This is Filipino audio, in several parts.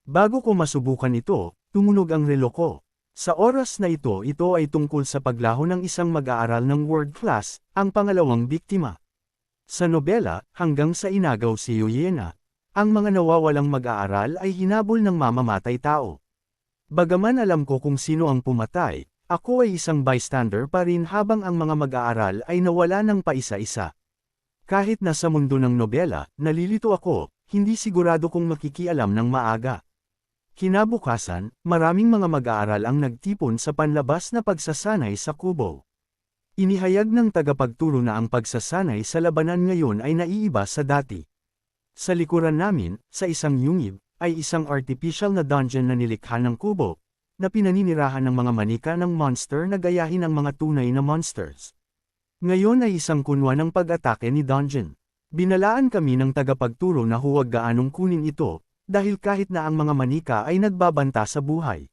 Bago ko masubukan ito, tumunog ang relo ko. Sa oras na ito ay tungkol sa paglaho ng isang mag-aaral ng world class, ang pangalawang biktima. Sa nobela, hanggang sa inagaw si Yuyena, ang mga nawawalang mag-aaral ay hinabol ng mamamatay tao. Bagaman alam ko kung sino ang pumatay, ako ay isang bystander pa rin habang ang mga mag-aaral ay nawala ng paisa-isa. Kahit nasa mundo ng nobela, nalilito ako, hindi sigurado kung makikialam ng maaga. Kinabukasan, maraming mga mag-aaral ang nagtipon sa panlabas na pagsasanay sa kubo. Inihayag ng tagapagturo na ang pagsasanay sa labanan ngayon ay naiiba sa dati. Sa likuran namin, sa isang yungib, ay isang artificial na dungeon na nilikha ng kubo, na pinaninirahan ng mga manika ng monster na gayahin ang mga tunay na monsters. Ngayon ay isang kunwa ng pag-atake ni dungeon. Binalaan kami ng tagapagturo na huwag gaanong kunin ito, dahil kahit na ang mga manika ay nagbabanta sa buhay.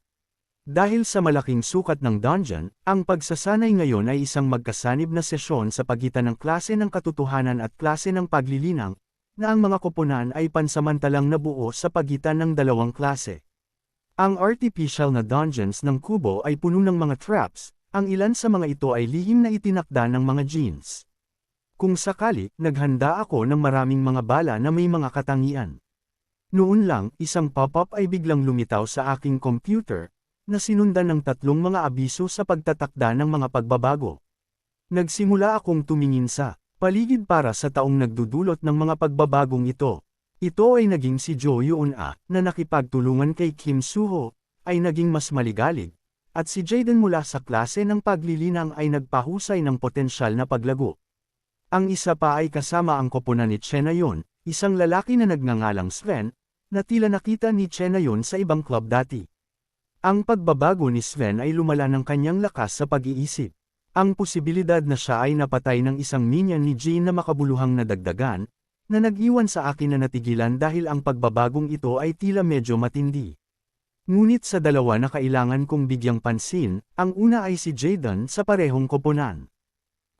Dahil sa malaking sukat ng dungeon, ang pagsasanay ngayon ay isang magkasanib na sesyon sa pagitan ng klase ng katotohanan at klase ng paglilinang, na ang mga koponan ay pansamantalang nabuo sa pagitan ng dalawang klase. Ang artificial na dungeons ng kubo ay puno ng mga traps, ang ilan sa mga ito ay lihim na itinakda ng mga genes. Kung sakali, naghanda ako ng maraming mga bala na may mga katangian. Noon lang, isang pop-up ay biglang lumitaw sa aking computer, na sinundan ng tatlong mga abiso sa pagtatakda ng mga pagbabago. Nagsimula akong tumingin sa paligid para sa taong nagdudulot ng mga pagbabagong ito. Ito ay naging si Jo Yoon-a, na nakipagtulungan kay Kim Soo-ho, ay naging mas maligalig, at si Jaden mula sa klase ng paglilinang ay nagpahusay ng potensyal na paglago. Ang isa pa ay kasama ang koponan ni Chenayon, isang lalaki na nagngangalang Sven, na tila nakita ni Chenayon sa ibang club dati. Ang pagbabago ni Sven ay lumala ng kanyang lakas sa pag-iisip. Ang posibilidad na siya ay napatay ng isang minion ni Jin na makabuluhang nadagdagan, na nag-iwan sa akin na natigilan dahil ang pagbabagong ito ay tila medyo matindi. Ngunit sa dalawa na kailangan kong bigyang pansin, ang una ay si Jaden sa parehong koponan.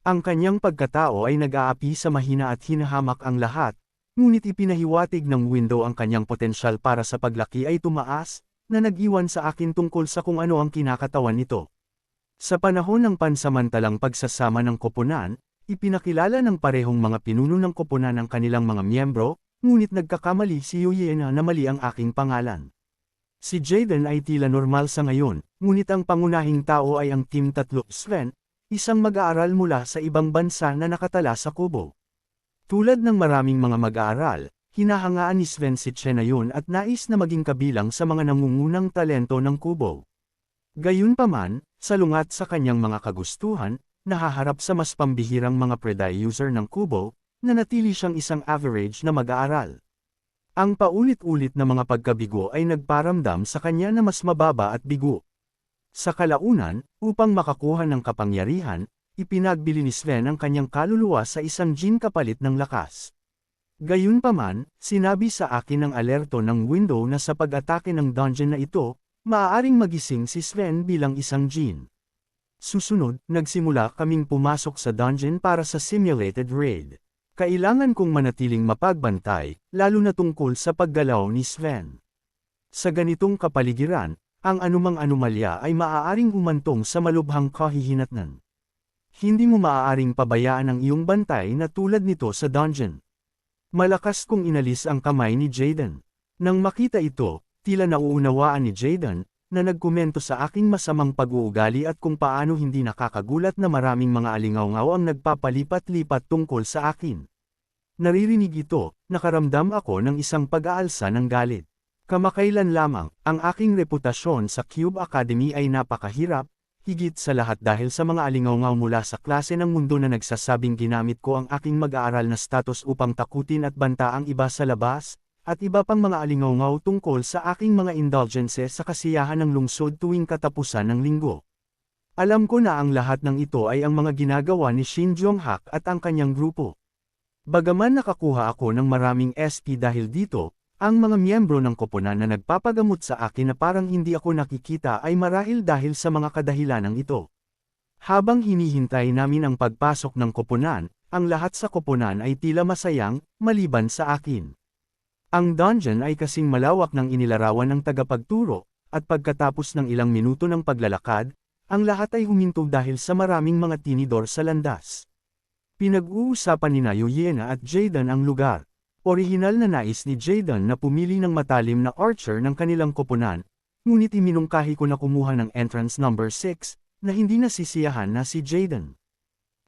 Ang kanyang pagkatao ay nag-aapi sa mahina at hinahamak ang lahat, ngunit ipinahiwatig ng window ang kanyang potensyal para sa paglaki ay tumaas, na nag-iwan sa akin tungkol sa kung ano ang kinakatawan nito. Sa panahon ng pansamantalang pagsasama ng koponan, ipinakilala ng parehong mga pinuno ng koponan ang kanilang mga miyembro, ngunit nagkakamali si Yuyena na mali ang aking pangalan. Si Jaden ay tila normal sa ngayon, ngunit ang pangunahing tao ay ang Team 3 Sven, isang mag-aaral mula sa ibang bansa na nakatala sa kubo. Tulad ng maraming mga mag-aaral, hinahangaan ni Sven si Chenayon at nais na maging kabilang sa mga nangungunang talento ng kubo. Gayunpaman, salungat sa kanyang mga kagustuhan, nahaharap sa mas pambihirang mga user ng kubo, na natili siyang isang average na mag-aaral. Ang paulit-ulit na mga pagkabigo ay nagparamdam sa kanya na mas mababa at bigo. Sa kalaunan, upang makakuha ng kapangyarihan, ipinagbili ni Sven ang kanyang kaluluwa sa isang gene kapalit ng lakas. Gayunpaman, sinabi sa akin ng alerto ng window na sa pag-atake ng dungeon na ito, maaaring magising si Sven bilang isang gene. Susunod, nagsimula kaming pumasok sa dungeon para sa simulated raid. Kailangan kong manatiling mapagbantay, lalo na tungkol sa paggalaw ni Sven. Sa ganitong kapaligiran, ang anumang anomalya ay maaaring umantong sa malubhang kahihinatnan. Hindi mo maaaring pabayaan ang iyong bantay na tulad nito sa dungeon. Malakas kong inalis ang kamay ni Jaden. Nang makita ito, tila nauunawaan ni Jaden, na nagkomento sa aking masamang pag-uugali at kung paano hindi nakakagulat na maraming mga alingaw-ngaw ang nagpapalipat-lipat tungkol sa akin. Naririnig ito, nakaramdam ako ng isang pag-aalsa ng galit. Kamakailan lamang, ang aking reputasyon sa Cube Academy ay napakahirap, higit sa lahat dahil sa mga alingaw-ngaw mula sa klase ng mundo na nagsasabing ginamit ko ang aking mag-aaral na status upang takutin at banta ang iba sa labas, at iba pang mga alingaw-ngaw tungkol sa aking mga indulgences sa kasiyahan ng lungsod tuwing katapusan ng linggo. Alam ko na ang lahat ng ito ay ang mga ginagawa ni Shin Jong-hak at ang kanyang grupo. Bagaman nakakuha ako ng maraming SP dahil dito, ang mga miyembro ng koponan na nagpapagamot sa akin na parang hindi ako nakikita ay marahil dahil sa mga kadahilanang ito. Habang hinihintay namin ang pagpasok ng koponan, ang lahat sa koponan ay tila masayang, maliban sa akin. Ang dungeon ay kasing malawak ng inilarawan ng tagapagturo, at pagkatapos ng ilang minuto ng paglalakad, ang lahat ay huminto dahil sa maraming mga tinidor sa landas. Pinag-uusapan ni Yuliana at Jayden ang lugar. Orihinal na nais ni Jayden na pumili ng matalim na archer ng kanilang koponan, ngunit iminungkahi ko na kumuha ng entrance number 6, na hindi nasisiyahan na si Jayden.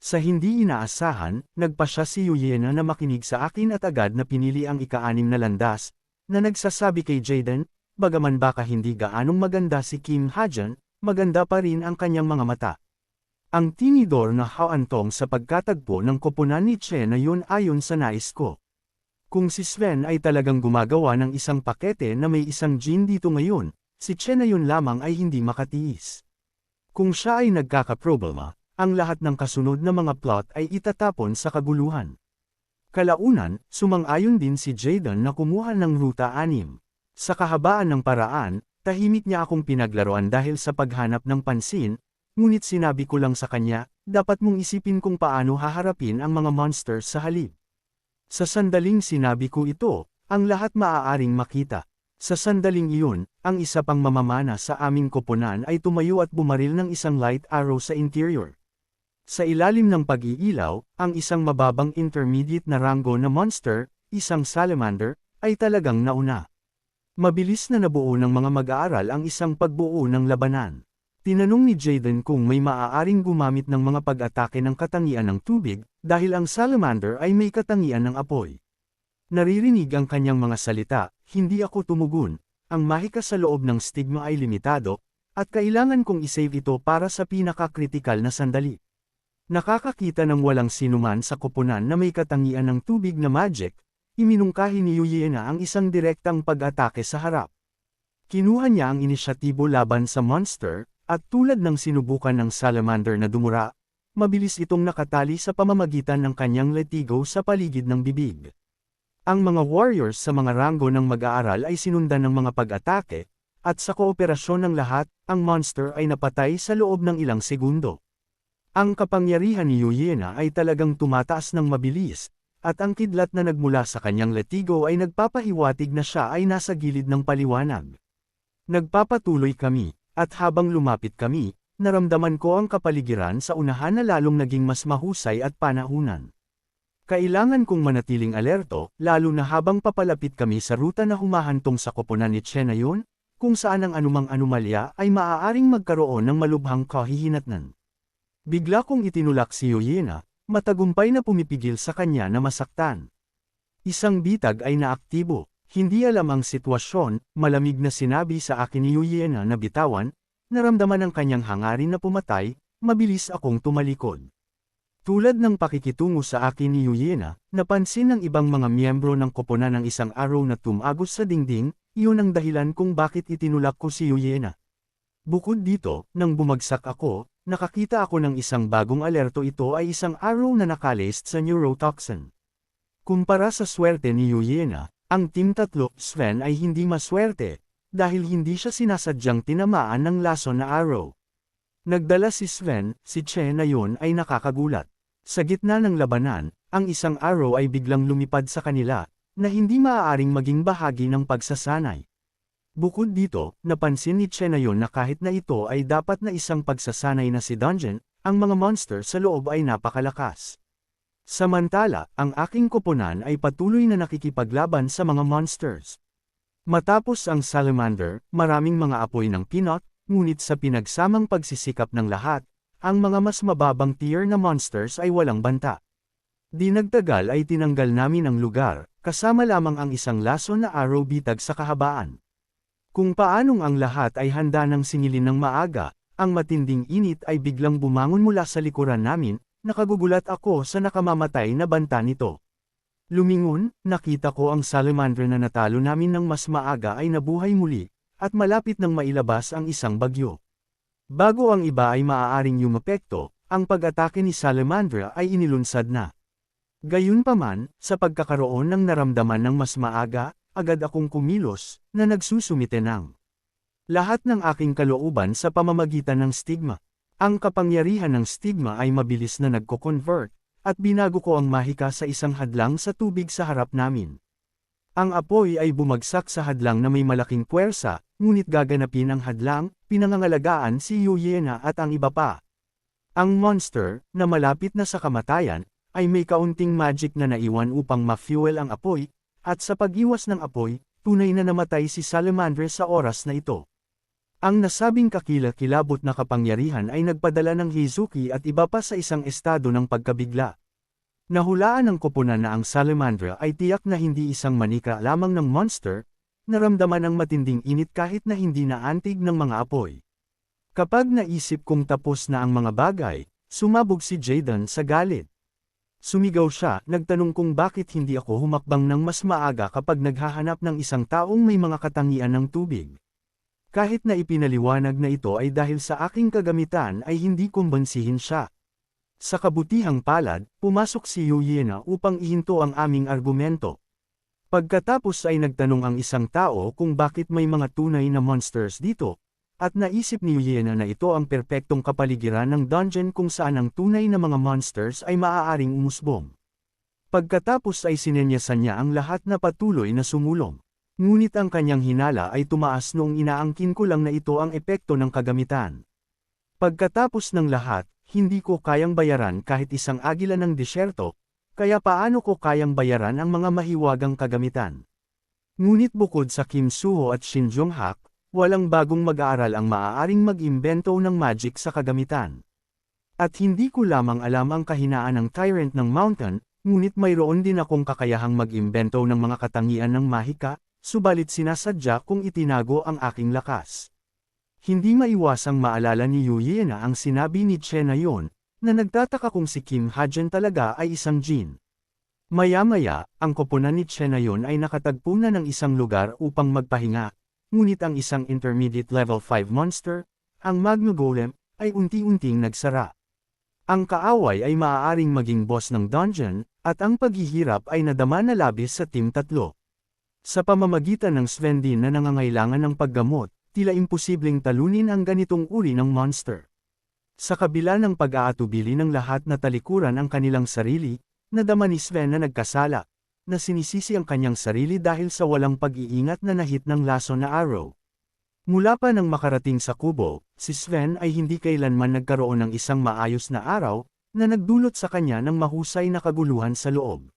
Sa hindi inaasahan, nagpa siya si Yuliana na makinig sa akin at agad na pinili ang ika-6 na landas, na nagsasabi kay Jayden, bagaman baka hindi gaanong maganda si Kim Hajan, maganda pa rin ang kanyang mga mata. Ang tinidor na haantong sa pagkatagpo ng koponan ni Che na yun ayon sa nais ko. Kung si Sven ay talagang gumagawa ng isang pakete na may isang gin dito ngayon, si Che na yun lamang ay hindi makatiis. Kung siya ay nagkakaproblema, ang lahat ng kasunod na mga plot ay itatapon sa kaguluhan. Kalaunan, sumang-ayon din si Jayden na kumuha ng Ruta 6. Sa kahabaan ng paraan, tahimik niya akong pinaglaruan dahil sa paghanap ng pansin, ngunit sinabi ko lang sa kanya, dapat mong isipin kung paano haharapin ang mga monsters sa halip. Sa sandaling sinabi ko ito, ang lahat maaaring makita. Sa sandaling iyon, ang isa pang mamamana sa aming koponan ay tumayo at bumaril ng isang light arrow sa interior. Sa ilalim ng pag-iilaw, ang isang mababang intermediate na rango na monster, isang salamander, ay talagang nauna. Mabilis na nabuo ng mga mag-aaral ang isang pagbuo ng labanan. Tinanong ni Jayden kung may maaaring gumamit ng mga pag-atake ng katangian ng tubig, dahil ang salamander ay may katangian ng apoy. Naririnig ang kanyang mga salita, hindi ako tumugon, ang mahika sa loob ng stigma ay limitado, at kailangan kong isave ito para sa pinaka-kritikal na sandali. Nakakakita ng walang sinuman sa koponan na may katangian ng tubig na magic, iminungkahi ni Yuliana ang isang direktang pag-atake sa harap. Kinuha niya ang inisyatibo laban sa monster, at tulad ng sinubukan ng salamander na dumura, mabilis itong nakatali sa pamamagitan ng kanyang letigo sa paligid ng bibig. Ang mga warriors sa mga ranggo ng mag-aaral ay sinundan ng mga pag-atake, at sa kooperasyon ng lahat, ang monster ay napatay sa loob ng ilang segundo. Ang kapangyarihan ni Yuliana ay talagang tumataas ng mabilis, at ang kidlat na nagmula sa kanyang letigo ay nagpapahiwatig na siya ay nasa gilid ng paliwanag. Nagpapatuloy kami, at habang lumapit kami, naramdaman ko ang kapaligiran sa unahan na lalong naging mas mahusay at panahunan. Kailangan kong manatiling alerto, lalo na habang papalapit kami sa ruta na humahantong sa koponan ni Che na yun, kung saan ang anumang anomalya ay maaaring magkaroon ng malubhang kahihinatnan. Bigla kong itinulak si Yuliana, matagumpay na pumipigil sa kanya na masaktan. Isang bitag ay naaktibo, hindi alam ang sitwasyon, malamig na sinabi sa akin ni Yuliana na bitawan, naramdaman ang kanyang hangarin na pumatay, mabilis akong tumalikod. Tulad ng pakikitungo sa akin ni Yuliana, napansin ng ibang mga miyembro ng koponan ng isang arrow na tumagos sa dingding, iyon ang dahilan kung bakit itinulak ko si Yuliana. Bukod dito, nang bumagsak ako, nakakita ako ng isang bagong alerto. Ito ay isang arrow na nakalist sa neurotoxin. Kumpara sa swerte ni Yuliana, ang Team 3, Sven ay hindi maswerte, dahil hindi siya sinasadyang tinamaan ng lason na arrow. Nagdala si Sven, si Che na yun ay nakakagulat. Sa gitna ng labanan, ang isang arrow ay biglang lumipad sa kanila, na hindi maaaring maging bahagi ng pagsasanay. Bukod dito, napansin ni Che na yun na kahit na ito ay dapat na isang pagsasanay na si Dungeon, ang mga monster sa loob ay napakalakas. Samantala, ang aking koponan ay patuloy na nakikipaglaban sa mga monsters. Matapos ang salamander, maraming mga apoy ng pinot, ngunit sa pinagsamang pagsisikap ng lahat, ang mga mas mababang tier na monsters ay walang banta. Di nagtagal ay tinanggal namin ang lugar, kasama lamang ang isang laso na arrow bitag sa kahabaan. Kung paanong ang lahat ay handa ng singilin ng maaga, ang matinding init ay biglang bumangon mula sa likuran namin, nakagugulat ako sa nakamamatay na banta nito. Lumingon, nakita ko ang salamander na natalo namin ng mas maaga ay nabuhay muli, at malapit nang mailabas ang isang bagyo. Bago ang iba ay maaaring yumapekto, ang pag-atake ni salamander ay inilunsad na. Gayunpaman, sa pagkakaroon ng naramdaman ng mas maaga, agad akong kumilos, na nagsusumite ng lahat ng aking kalooban sa pamamagitan ng stigma. Ang kapangyarihan ng stigma ay mabilis na nagko-convert, at binago ko ang mahika sa isang hadlang sa tubig sa harap namin. Ang apoy ay bumagsak sa hadlang na may malaking puwersa, ngunit gaganapin ang hadlang, pinangangalagaan si Yuliana at ang iba pa. Ang monster, na malapit na sa kamatayan, ay may kaunting magic na naiwan upang ma-fuel ang apoy, at sa pag-iwas ng apoy, tunay na namatay si Salamandre sa oras na ito. Ang nasabing kakilakilabot na kapangyarihan ay nagpadala ng Heizuki at iba pa sa isang estado ng pagkabigla. Nahulaan ng koponan na ang Salamandra ay tiyak na hindi isang manika lamang ng monster, naramdaman ang matinding init kahit na hindi naantig ng mga apoy. Kapag naisip kong tapos na ang mga bagay, sumabog si Jaden sa galit. Sumigaw siya, nagtanong kung bakit hindi ako humakbang ng mas maaga kapag naghahanap ng isang taong may mga katangian ng tubig. Kahit na ipinaliwanag na ito ay dahil sa aking kagamitan ay hindi kumbansihin siya. Sa kabutihang palad, pumasok si Yuliana upang ihinto ang aming argumento. Pagkatapos ay nagtanong ang isang tao kung bakit may mga tunay na monsters dito, at naisip ni Yuliana na ito ang perpektong kapaligiran ng dungeon kung saan ang tunay na mga monsters ay maaaring umusbong. Pagkatapos ay sinenyasan niya ang lahat na patuloy na sumulong. Ngunit ang kanyang hinala ay tumaas noong inaangkin ko lang na ito ang epekto ng kagamitan. Pagkatapos ng lahat, hindi ko kayang bayaran kahit isang agila ng disyerto, kaya paano ko kayang bayaran ang mga mahiwagang kagamitan? Ngunit bukod sa Kim Suho at Shin Jong-hak, walang bagong mag-aaral ang maaaring mag-imbento ng magic sa kagamitan. At hindi ko lamang alam ang kahinaan ng Tyrant ng Mountain, ngunit mayroon din akong kakayahang mag-imbento ng mga katangian ng mahika, subalit sinasadya kung itinago ang aking lakas. Hindi maiwasang maalala ni Yuliana ang sinabi ni Che na yon, na nagtataka kung si Kim Hajan talaga ay isang Jin. Maya-maya, ang koponan ni Che na yon ay nakatagpo na ng isang lugar upang magpahinga, ngunit ang isang intermediate level 5 monster, ang Magma Golem, ay unti-unting nagsara. Ang kaaway ay maaaring maging boss ng dungeon, at ang paghihirap ay nadama na labis sa Team 3. Sa pamamagitan ng Sven din na nangangailangan ng paggamot, tila imposibleng talunin ang ganitong uri ng monster. Sa kabila ng pag-aatubili ng lahat na talikuran ang kanilang sarili, nadama ni Sven na nagkasala, na sinisisi ang kanyang sarili dahil sa walang pag-iingat na nahit ng laso na arrow. Mula pa nang makarating sa kubo, si Sven ay hindi kailanman nagkaroon ng isang maayos na araw, na nagdulot sa kanya ng mahusay na kaguluhan sa loob.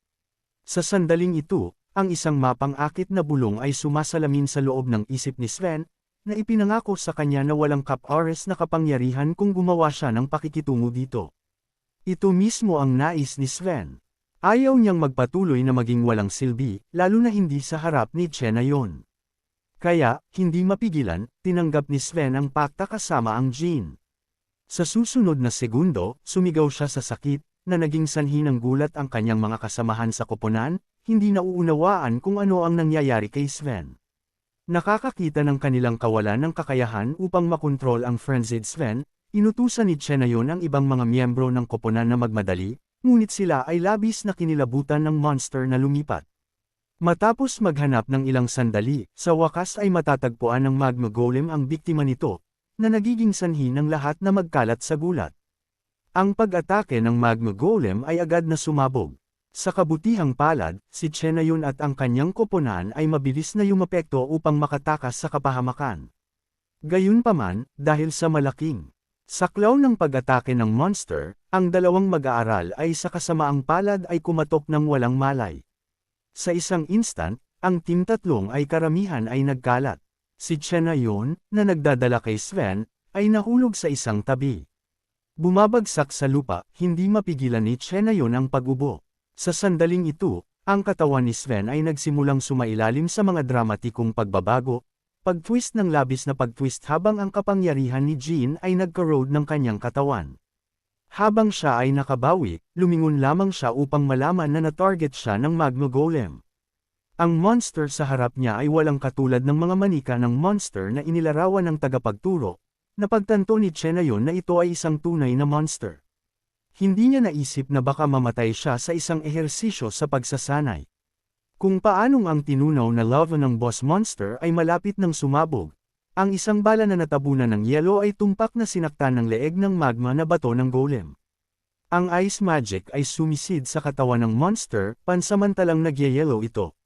Sa sandaling ito, ang isang mapang-akit na bulong ay sumasalamin sa loob ng isip ni Sven, na ipinangako sa kanya na walang Cap-Ores na kapangyarihan kung gumawa siya ng pakikitungo dito. Ito mismo ang nais ni Sven. Ayaw niyang magpatuloy na maging walang silbi, lalo na hindi sa harap ni Che na yon. Kaya, hindi mapigilan, tinanggap ni Sven ang pakta kasama ang Jin. Sa susunod na segundo, sumigaw siya sa sakit, na naging sanhi ng gulat ang kanyang mga kasamahan sa koponan, hindi nauunawaan kung ano ang nangyayari kay Sven. Nakakakita ng kanilang kawalan ng kakayahan upang makontrol ang frenzied Sven, inutusan ni Che na yon ang ibang mga miyembro ng koponan na magmadali, ngunit sila ay labis na kinilabutan ng monster na lumipat. Matapos maghanap ng ilang sandali, sa wakas ay matatagpuan ng Magma Golem ang biktima nito, na nagiging sanhi ng lahat na magkalat sa gulat. Ang pag-atake ng Magma Golem ay agad na sumabog. Sa kabutihang palad, si Che na yun at ang kanyang koponan ay mabilis na yumapekto upang makatakas sa kapahamakan. Gayunpaman, dahil sa malaking saklaw ng pag-atake ng monster, ang dalawang mag-aaral ay sa kasamaang palad ay kumatok ng walang malay. Sa isang instant, ang Team 3 ay karamihan ay nagkalat. Si Che na yun, na nagdadala kay Sven, ay nahulog sa isang tabi. Bumabagsak sa lupa, hindi mapigilan ni Che na yun ang pag-ubo. Sa sandaling ito, ang katawan ni Sven ay nagsimulang sumailalim sa mga dramatikong pagbabago, pag-twist ng labis na pag-twist habang ang kapangyarihan ni Jin ay nagka-road ng kanyang katawan. Habang siya ay nakabawi, lumingon lamang siya upang malaman na na-target siya ng Magma Golem. Ang monster sa harap niya ay walang katulad ng mga manika ng monster na inilarawan ng tagapagturo, napagtanto ni Che na yon na ito ay isang tunay na monster. Hindi niya naisip na baka mamatay siya sa isang ehersisyo sa pagsasanay. Kung paanong ang tinunaw na lava ng boss monster ay malapit ng sumabog, ang isang bala na natabunan ng yelo ay tumpak na sinaktan ng leeg ng magma na bato ng golem. Ang ice magic ay sumisid sa katawan ng monster, pansamantalang nagyayelo ito.